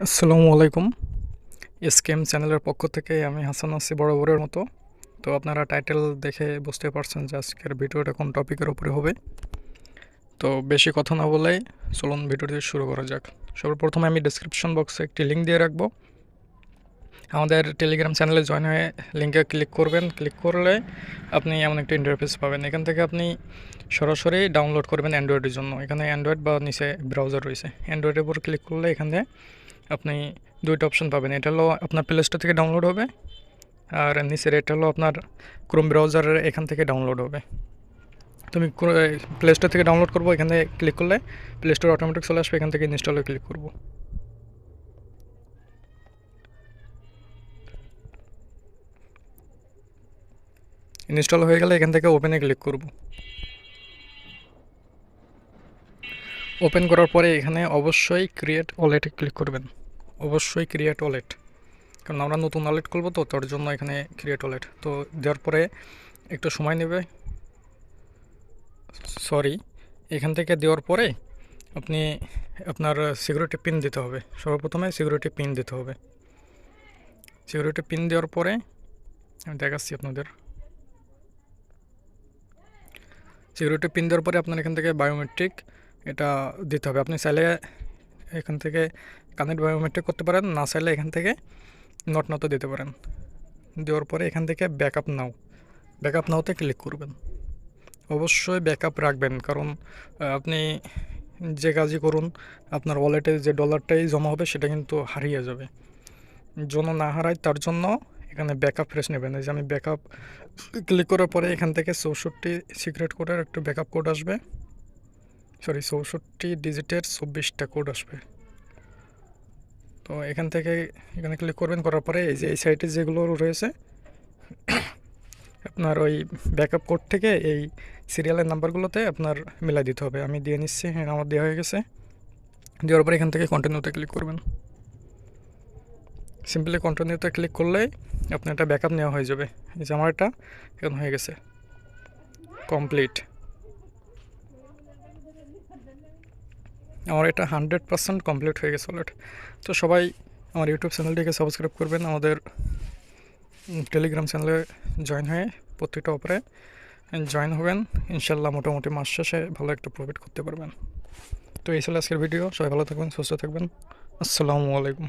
আসসালামু আলাইকুম। এসকেএম চ্যানেলের পক্ষ থেকে আমি হাসান আছি বরাবরের মতো। তো আপনারা টাইটেল দেখে বুঝতে পারছেন যে আজকের ভিডিওটা কোন টপিকের উপরে হবে। তো বেশি কথা না বলেই চলুন ভিডিওটি শুরু করা যাক। সর্বপ্রথমে আমি ডেসক্রিপশন বক্সে একটি লিঙ্ক দিয়ে রাখবো। আমাদের টেলিগ্রাম চ্যানেলে জয়েন হয়ে লিঙ্কে ক্লিক করবেন। ক্লিক করলে আপনি এমন একটা ইন্টারফেস পাবেন। এখান থেকে আপনি সরাসরি ডাউনলোড করবেন অ্যান্ড্রয়েডের জন্য। এখানে অ্যান্ড্রয়েড বা নিচে ব্রাউজার রয়েছে। অ্যান্ড্রয়েডের উপর ক্লিক করলে এখানে আপনি দুইটা অপশন পাবেন। এটা হলো আপনার প্লে স্টোর থেকে ডাউনলোড হবে, আর নিচের এটা হলো আপনার ক্রোম ব্রাউজারের এখান থেকে ডাউনলোড হবে। তুমি প্লে স্টোর থেকে ডাউনলোড করবো, এখানে ক্লিক করলে প্লে স্টোর অটোমেটিক চলে আসবে। এখান থেকে ইনস্টলে ক্লিক করব। ইনস্টল হয়ে গেলে এখান থেকে ওপেনে ক্লিক করব। ওপেন করার পরে এখানে অবশ্যই ক্রিয়েট ওয়ালেটে ক্লিক করবেন। অবশ্যই ক্রিয়েট ওয়ালেট, কারণ আমরা নতুন ওয়ালেট খুলবো, তো তার জন্য এখানে ক্রিয়েট ওয়ালেট তো দেওয়ার পরে একটু সময় নেবে। সরি, এখান থেকে দেওয়ার পরে আপনি আপনার সিকিউরিটি পিন দিতে হবে। সর্বপ্রথমে সিকিউরিটি পিন দিতে হবে। সিকিউরিটি পিন দেওয়ার পরে আমি দেখাচ্ছি আপনাদের। সিকিউরিটি পিন দেওয়ার পরে আপনার এখান থেকে বায়োমেট্রিক এটা দিতে হবে। আপনি চাইলে এখান থেকে কানেক্ট বায়োমেট্রিক করতে পারেন, না চাইলে এখান থেকে নট নাওতে দিতে পারেন। দেওয়ার পরে এখান থেকে ব্যাকআপ নাওতে ক্লিক করবেন। অবশ্যই ব্যাকআপ রাখবেন, কারণ আপনি যে কাজই করুন আপনার ওয়ালেটে যে ডলারটাই জমা হবে সেটা কিন্তু হারিয়ে যাবে। যেন না হারায় তার জন্য এখানে ব্যাকআপ ফ্রেশ নেবেন। এই যে আমি ব্যাকআপ ক্লিক করার পরে এখান থেকে 64 সিক্রেট কোডের একটা ব্যাকআপ কোড আসবে। সরি, 64 ডিজিটের 24টা কোড আসবে। তো এখান থেকে এখানে ক্লিক করবেন। করার পরে এই যে এই সাইটে যেগুলো রয়েছে আপনার ওই ব্যাকআপ কোড থেকে এই সিরিয়ালের নাম্বারগুলোতে আপনার মিলাই দিতে হবে। আমি দিয়ে নিচ্ছি, হ্যাঁ আমার দেওয়া হয়ে গেছে। দেওয়ার পরে এখান থেকে কন্টিনিউতে ক্লিক করবেন। সিম্পলি কন্টিনিউতে ক্লিক করলেই আপনার একটা ব্যাকআপ নেওয়া হয়ে যাবে। এই যে আমার এটা এখন হয়ে গেছে কমপ্লিট। আমার এটা 100% কমপ্লিট হয়ে গেছে অলরেডি। তো সবাই আমার ইউটিউব চ্যানেলটিকে সাবস্ক্রাইব করবেন, আমাদের টেলিগ্রাম চ্যানেলে জয়েন হয়ে প্রত্যেকটা অপরে জয়েন হবেন। ইনশাল্লাহ মোটামুটি মাস শেষে ভালো একটা প্রফিট করতে পারবেন। তো এই ছিল আজকের ভিডিও। সবাই ভালো থাকবেন, সুস্থ থাকবেন। আসসালামু আলাইকুম।